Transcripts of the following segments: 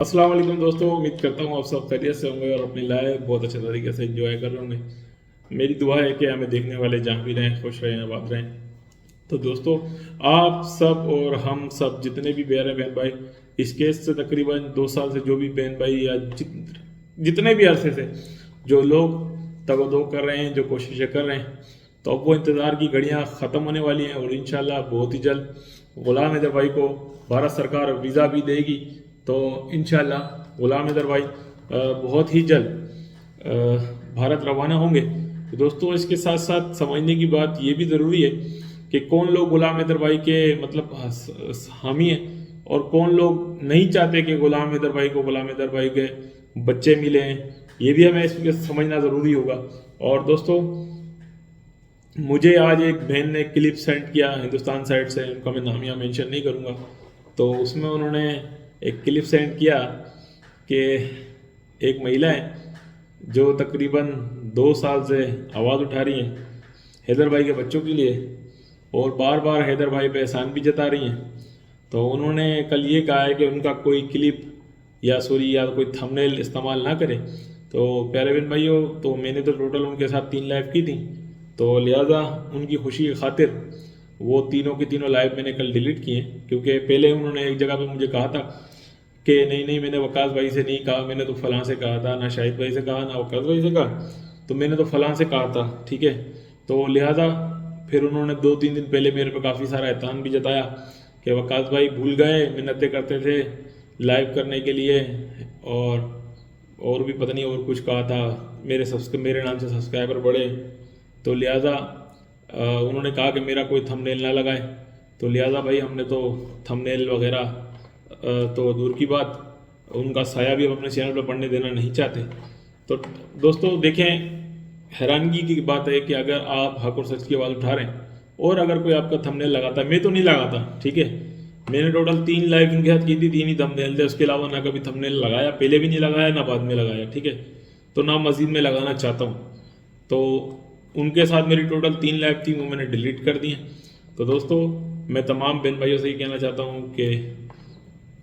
अस्सलाम वालेकुम दोस्तों, उम्मीद करता हूँ आप सब खैरियत से होंगे और अपनी लाइफ बहुत अच्छे तरीके से एंजॉय कर रहे होंगे। मेरी दुआ है कि हमें देखने वाले जहाँ भी रहें खुश रहें, आबाद रहें। तो दोस्तों, आप सब और हम सब जितने भी प्यारे बहन भाई इस केस से तकरीबन 2 साल से जो भी बहन भाई या जितने भी अरसे से जो लोग तगदो कर रहे हैं, जो कोशिशें कर रहे हैं, तो अब वो इंतज़ार की घड़ियाँ ख़त्म होने वाली हैं और इंशाल्लाह बहुत ही जल्द ग़ुलाम हैदर भाई को भारत सरकार वीज़ा भी देगी। तो इंशाल्लाह ग़ुलाम हैदर भाई बहुत ही जल्द भारत रवाना होंगे। तो दोस्तों, इसके साथ साथ समझने की बात ये भी ज़रूरी है कि कौन लोग ग़ुलाम हैदर भाई के मतलब हामी हैं और कौन लोग नहीं चाहते कि ग़ुलाम हैदर भाई को ग़ुलाम हैदर भाई के बच्चे मिले हैं। ये भी हमें इसमें समझना ज़रूरी होगा। और दोस्तों, मुझे आज एक बहन ने क्लिप सेंड किया हिंदुस्तान साइड से, उनका मैं नाम यहाँ मेंशन नहीं करूँगा। तो उसमें उन्होंने एक क्लिप सेंड किया कि एक महिला है जो तकरीबन 2 साल से आवाज़ उठा रही हैं हैदर भाई के बच्चों के लिए और बार बार हैदर भाई पे एहसान भी जता रही हैं। तो उन्होंने कल ये कहा है कि उनका कोई क्लिप या कोई थंबनेल इस्तेमाल ना करे। तो प्यारे बहन भाइयों, तो मैंने तो टोटल उनके साथ 3 लाइव की थी, तो लिहाजा उनकी खुशी की खातिर वो तीनों की तीनों लाइव मैंने कल डिलीट किए, क्योंकि पहले उन्होंने एक जगह पे मुझे कहा था कि नहीं मैंने वकास भाई से नहीं कहा, मैंने तो फलां से कहा था, ना शाहिद भाई से कहा ना वकास भाई से कहा, तो मैंने तो फलां से कहा था, ठीक है। तो लिहाजा फिर उन्होंने 2-3 दिन पहले मेरे पे काफ़ी सारा एहसान भी जताया कि वकास भाई भूल गए, मिन्नतें करते थे लाइव करने के लिए और भी पता नहीं और कुछ कहा था, मेरे नाम से सब्सक्राइबर बढ़े। तो लिहाजा उन्होंने कहा कि मेरा कोई थंबनेल ना लगाए। तो लिहाजा भाई हमने तो थंबनेल वगैरह तो दूर की बात, उनका साया भी हम अपने चैनल पर पढ़ने देना नहीं चाहते। तो दोस्तों देखें, हैरानगी की बात है कि अगर आप हक और सच की आवाज़ उठा रहे हैं और अगर कोई आपका थंबनेल लगाता है, मैं तो नहीं लगाता, ठीक है, मैंने टोटल 3 लाइव इनके साथ की थी, 3 ही थंबनेल थे, उसके अलावा ना कभी थंबनेल लगाया, पहले भी नहीं लगाया ना बाद में लगाया, ठीक है। तो ना मज़ीद में लगाना चाहता हूँ। तो उनके साथ मेरी टोटल 3 लाइव थी, वो मैंने डिलीट कर दी हैं। तो दोस्तों, मैं तमाम बहन भाइयों से ये कहना चाहता हूँ कि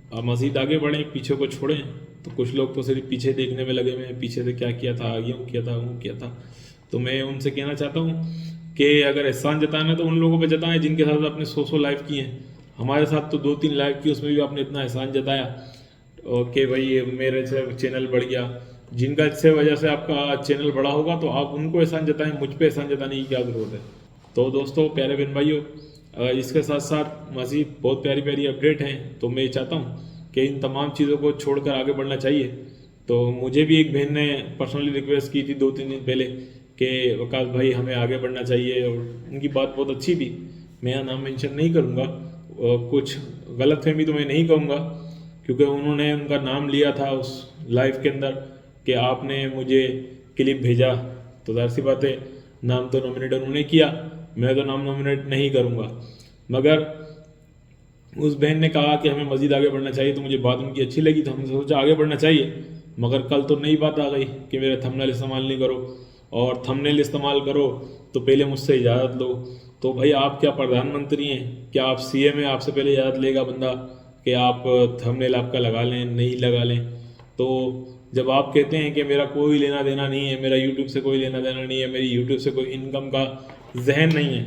आप मज़ीद आगे बढ़ें, पीछे को छोड़ें। तो कुछ लोग तो सिर्फ पीछे देखने में लगे हुए हैं, पीछे से क्या किया था, आगे किया था, वो किया था। तो मैं उनसे कहना चाहता हूँ कि अगर एहसान जताना है तो उन लोगों पे जताएं जिनके साथ आपने 100 लाइव किए हैं। हमारे साथ तो 2-3 लाइव की, उसमें भी आपने इतना एहसान जताया और कि भाई मेरे से चैनल बढ़ गया। जिनका इससे वजह से आपका चैनल बड़ा होगा तो आप उनको एहसान जताएं, मुझ पे एहसान जताने की क्या ज़रूरत है। तो दोस्तों, प्यारे बहन भाइयों, इसके साथ साथ मज़ीद बहुत प्यारी प्यारी अपडेट हैं। तो मैं चाहता हूँ कि इन तमाम चीज़ों को छोड़कर आगे बढ़ना चाहिए। तो मुझे भी एक बहन ने पर्सनली रिक्वेस्ट की थी 2-3 दिन पहले कि वकास भाई हमें आगे बढ़ना चाहिए, और उनकी बात बहुत अच्छी थी। मैं यहाँ नाम मेंशन नहीं करूँगा, कुछ गलतफहमी तो मैं नहीं कहूँगा, क्योंकि उन्होंने उनका नाम लिया था उस लाइव के अंदर कि आपने मुझे क्लिप भेजा, तो ज़ाहिर सी बात है नाम तो नॉमिनेट उन्होंने किया, मैं तो नाम नॉमिनेट नहीं करूँगा। मगर उस बहन ने कहा कि हमें मज़ीद आगे बढ़ना चाहिए, तो मुझे बात उनकी अच्छी लगी, तो हमने सोचा आगे बढ़ना चाहिए। मगर कल तो नई बात आ गई कि मेरा थंबनेल इस्तेमाल नहीं करो, और थंबनेल इस्तेमाल करो तो पहले मुझसे इजाज़त लो। तो भाई आप क्या प्रधानमंत्री हैं, क्या आप सीएम हैं, आपसे पहले इजाज़त लेगा बंदा कि आप थंबनेल आपका लगा लें नहीं लगा लें। तो जब आप कहते हैं कि मेरा कोई लेना देना नहीं है, मेरा यूट्यूब से कोई लेना देना नहीं है, मेरी यूट्यूब से कोई इनकम का जहन नहीं है,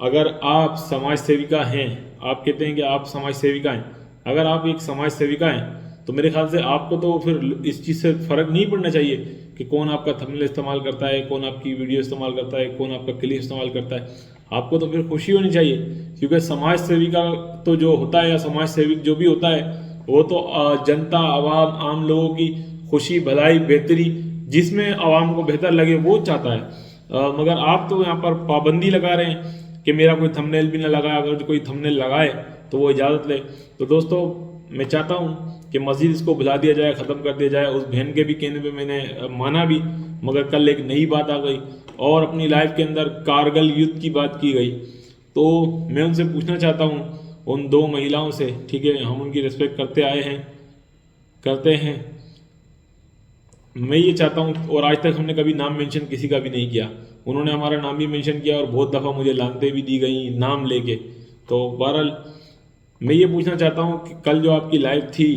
अगर आप समाज सेविका हैं, आप कहते हैं कि आप समाज सेविका हैं, अगर आप एक समाज सेविका हैं तो मेरे ख्याल से आपको तो फिर इस चीज़ से फ़र्क नहीं पड़ना चाहिए कि कौन आपका थंबनेल इस्तेमाल करता है, कौन आपकी वीडियो इस्तेमाल करता है, कौन आपका क्लिप इस्तेमाल करता है। आपको तो फिर खुशी होनी चाहिए, क्योंकि समाज सेविका तो जो होता है या समाज सेविक जो भी होता है वो तो जनता, आवाम, आम लोगों की खुशी, भलाई, बेहतरी, जिसमें आवाम को बेहतर लगे वो चाहता है। मगर आप तो यहाँ पर पाबंदी लगा रहे हैं कि मेरा कोई थंबनेल भी ना लगाए, अगर कोई थंबनेल लगाए तो वो इजाज़त ले। तो दोस्तों, मैं चाहता हूँ कि मज़ीद इसको भुला दिया जाए, ख़त्म कर दिया जाए। उस बहन के भी कहने पे मैंने माना भी, मगर कल एक नई बात आ गई और अपनी लाइफ के अंदर कारगिल युद्ध की बात की गई। तो मैं उनसे पूछना चाहता हूँ, उन 2 महिलाओं से, ठीक है, हम उनकी रिस्पेक्ट करते हैं, मैं ये चाहता हूँ, और आज तक हमने कभी नाम मेंशन किसी का भी नहीं किया, उन्होंने हमारा नाम भी मेंशन किया और बहुत दफ़ा मुझे लानतें भी दी गई नाम लेके। तो बहरहाल मैं ये पूछना चाहता हूँ कि कल जो आपकी लाइव थी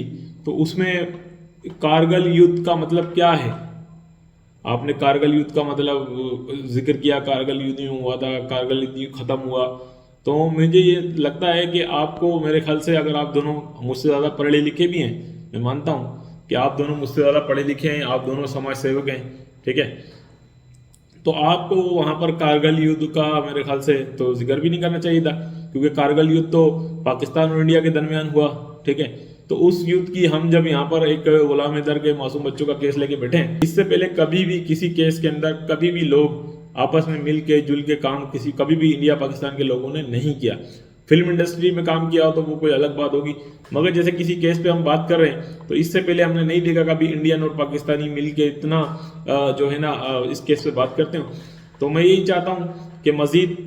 तो उसमें कारगिल युद्ध का मतलब क्या है? आपने कारगिल युद्ध का मतलब जिक्र किया, कारगिल युद्ध यूं हुआ था, कारगिल युद्ध यूं खत्म हुआ। तो मुझे ये लगता है कि आपको, मेरे ख्याल से अगर आप दोनों मुझसे ज़्यादा पढ़े लिखे भी हैं, मैं मानता हूँ कि आप दोनों मुझसे ज़्यादा पढ़े लिखे हैं, आप दोनों समाज सेवक हैं, ठीक है, तो आपको वहाँ पर कारगिल युद्ध का मेरे ख्याल से तो जिक्र भी नहीं करना चाहिए था, क्योंकि कारगिल युद्ध तो पाकिस्तान और इंडिया के दरमियान हुआ, ठीक है। तो उस युद्ध की हम जब यहाँ पर एक गुलाम हैदर के मासूम बच्चों का केस लेके बैठे हैं, इससे पहले कभी भी किसी केस के अंदर कभी भी लोग आपस में मिल के जुल के काम कभी भी इंडिया पाकिस्तान के लोगों ने नहीं किया। फिल्म इंडस्ट्री में काम किया हो तो वो कोई अलग बात होगी, मगर जैसे किसी केस पे हम बात कर रहे हैं तो इससे पहले हमने नहीं देखा कभी इंडियन और पाकिस्तानी मिल के इतना जो है ना इस केस पे बात करते हो। तो मैं यही चाहता हूँ कि मज़ीद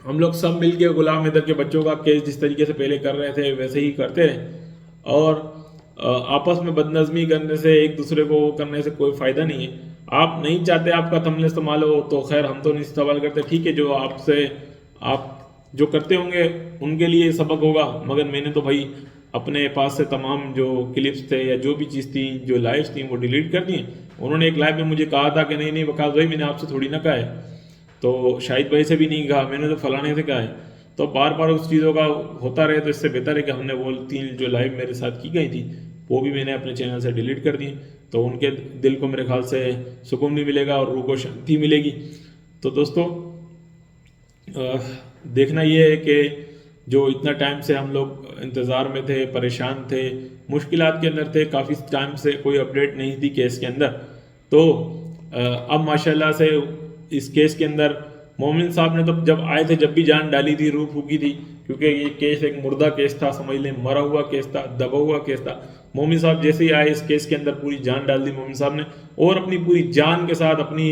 हम लोग सब मिल के गुलाम हैदर के बच्चों का केस जिस तरीके से पहले कर रहे थे वैसे ही करते रहें, और आपस में बदनज़मी करने से, एक दूसरे को वो करने से कोई फ़ायदा नहीं है। आप नहीं चाहते आपका थंबनेल इस्तेमाल हो तो खैर हम तो नहीं इस्तेमाल करते, ठीक है, जो आपसे आप जो करते होंगे उनके लिए सबक होगा, मगर मैंने तो भाई अपने पास से तमाम जो क्लिप्स थे या जो भी चीज़ थी, जो लाइव्स थी, वो डिलीट कर दी। उन्होंने एक लाइव में मुझे कहा था कि नहीं नहीं वकास भाई मैंने आपसे थोड़ी ना कहा है, तो शाहिद भाई से भी नहीं कहा, मैंने तो फलाने से कहा है। तो बार बार उस चीज़ों का होता रहे तो इससे बेहतर है कि हमने वो 3 जो लाइव मेरे साथ की गई थी वो भी मैंने अपने चैनल से डिलीट कर दी, तो उनके दिल को मेरे ख्याल से सुकून भी मिलेगा और रूह को शांति मिलेगी। तो दोस्तों देखना ये है कि जो इतना टाइम से हम लोग इंतज़ार में थे, परेशान थे, मुश्किलात के अंदर थे, काफ़ी टाइम से कोई अपडेट नहीं थी केस के अंदर, तो अब माशाल्लाह से इस केस के अंदर मोमिन साहब ने तो जब आए थे जब भी जान डाली थी, रूह फूकी थी, क्योंकि ये केस एक मुर्दा केस था, समझ लें, मरा हुआ केस था, दबा हुआ केस था। मोमिन साहब जैसे ही आए इस केस के अंदर पूरी जान डाल दी मोमिन साहब ने, और अपनी पूरी जान के साथ, अपनी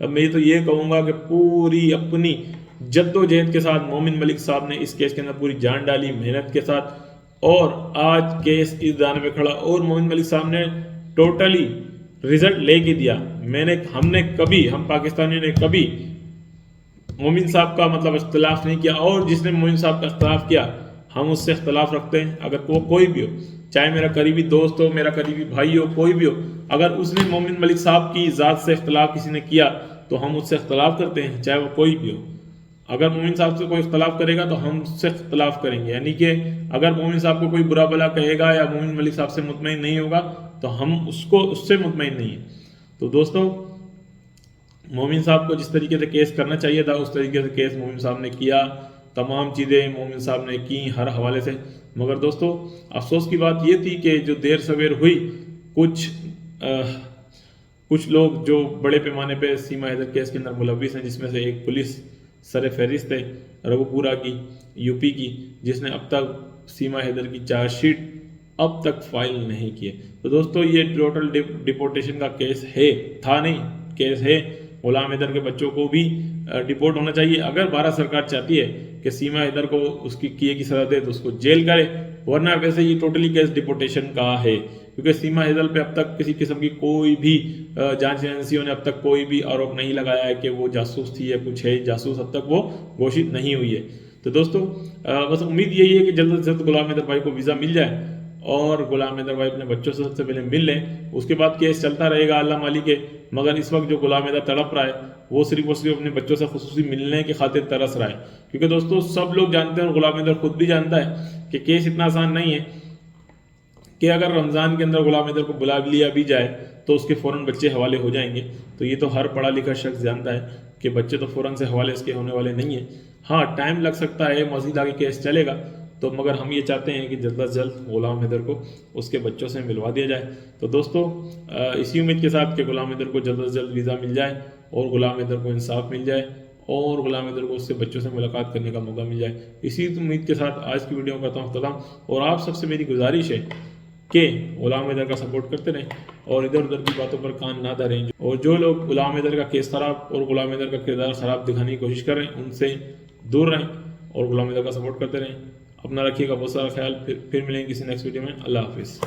मैं तो ये कहूँगा कि पूरी अपनी जद्दोजहद के साथ मोमिन मलिक साहब ने इस केस के अंदर पूरी जान डाली, मेहनत के साथ, और आज केस इस दाने पे खड़ा, और मोमिन मलिक साहब ने टोटली रिजल्ट लेके दिया। हमने कभी, हम पाकिस्तानियों ने कभी मोमिन साहब का मतलब इख्तलाफ नहीं किया, और जिसने मोमिन साहब का इख्तलाफ किया हम उससे इख्तलाफ रखते हैं, अगर कोई भी हो, चाहे मेरा करीबी दोस्त हो, मेरा करीबी भाई हो, कोई भी हो, अगर उसने मोमिन मलिक साहब की ज़ात से इख्तलाफ किसी ने किया तो हम उससे इख्तलाफ करते हैं, चाहे वो कोई भी हो। अगर मोमिन साहब से कोई इख्तलाफ करेगा तो हम उससे इख्तलाफ करेंगे, यानी कि अगर मोमिन साहब को कोई बुरा भला कहेगा या मोमिन मलिक साहब से मुतमईन नहीं होगा तो हम उससे मुतमईन नहीं है। तो दोस्तों मोमिन साहब को जिस तरीके से केस करना चाहिए था उस तरीके से केस मोमिन साहब ने किया, तमाम चीज़ें मोमिन साहब ने की हर हवाले से। मगर दोस्तों अफसोस की बात ये थी कि जो देर सवेर हुई, कुछ लोग जो बड़े पैमाने पे सीमा हैदर केस के अंदर मुलविस हैं, जिसमें से एक पुलिस सर फहरिस्त है रघुपुरा की, यूपी की, जिसने अब तक सीमा हैदर की चार्जशीट अब तक फाइल नहीं की है। तो दोस्तों ये टोटल डिपोर्टेशन का केस है, था नहीं, केस है। गुलाम हैदर के बच्चों को भी डिपोर्ट होना चाहिए। अगर भारत सरकार चाहती है कि सीमा हैदर को उसकी किए की सजा दे तो उसको जेल करे, वरना वैसे ये टोटली केस डिपोर्टेशन का है, क्योंकि सीमा हैदर पे अब तक किसी किस्म की कोई भी जांच एजेंसियों ने अब तक कोई भी आरोप नहीं लगाया है कि वो जासूस थी या कुछ है, जासूस अब तक वो घोषित नहीं हुई है। तो दोस्तों बस उम्मीद यही है कि जल्द से जल्द गुलाम हैदर भाई को वीज़ा मिल जाए और गुलाम हैदर भाई अपने बच्चों से सबसे पहले मिल लें, उसके बाद केस चलता रहेगा अल्लाह मालिक है। मगर इस वक्त जो गुलाम हैदर तड़प रहा है वो सिर्फ और सिर्फ अपने बच्चों से खुसूसी मिलने की खातिर तरस रहा है, क्योंकि दोस्तों सब लोग जानते हैं और गुलाम हैदर खुद भी जानता है कि केस इतना आसान नहीं है कि अगर रमज़ान के अंदर गुलाम हैदर को बुला लिया भी जाए तो उसके फ़ौरन बच्चे हवाले हो जाएंगे। तो ये तो हर पढ़ा लिखा शख्स जानता है कि बच्चे तो फ़ौरन से हवाले इसके होने वाले नहीं है। हाँ, टाइम लग सकता है, मज़ीद आगे केस चलेगा, तो मगर हम ये चाहते हैं कि जल्द से जल्द गुलाम हैदर को उसके बच्चों से मिलवा दिया जाए। तो दोस्तों इसी उम्मीद के साथ कि गुलाम हैदर को जल्द से जल्द वीज़ा मिल जाए और गुलाम हैदर को इंसाफ मिल जाए और गुलाम हैदर को उससे बच्चों से मुलाकात करने का मौका मिल जाए, इसी उम्मीद के साथ आज की वीडियो करता हूँ अख्ताम। और आप सबसे मेरी गुजारिश है कि गुलाम हैदर का सपोर्ट करते रहें और इधर उधर की बातों पर कान ना धरें, और जो लोग गुलाम हैदर का केस ख़राब और गुलाम हैदर का किरदार ख़राब दिखाने की कोशिश कर रहे हैं उनसे दूर रहें और गुलाम हैदर का सपोर्ट करते रहें। अपना रखिएगा बहुत सारा ख्याल। फिर मिलेंगे किसी नेक्स्ट वीडियो में। अल्लाह हाफिज़।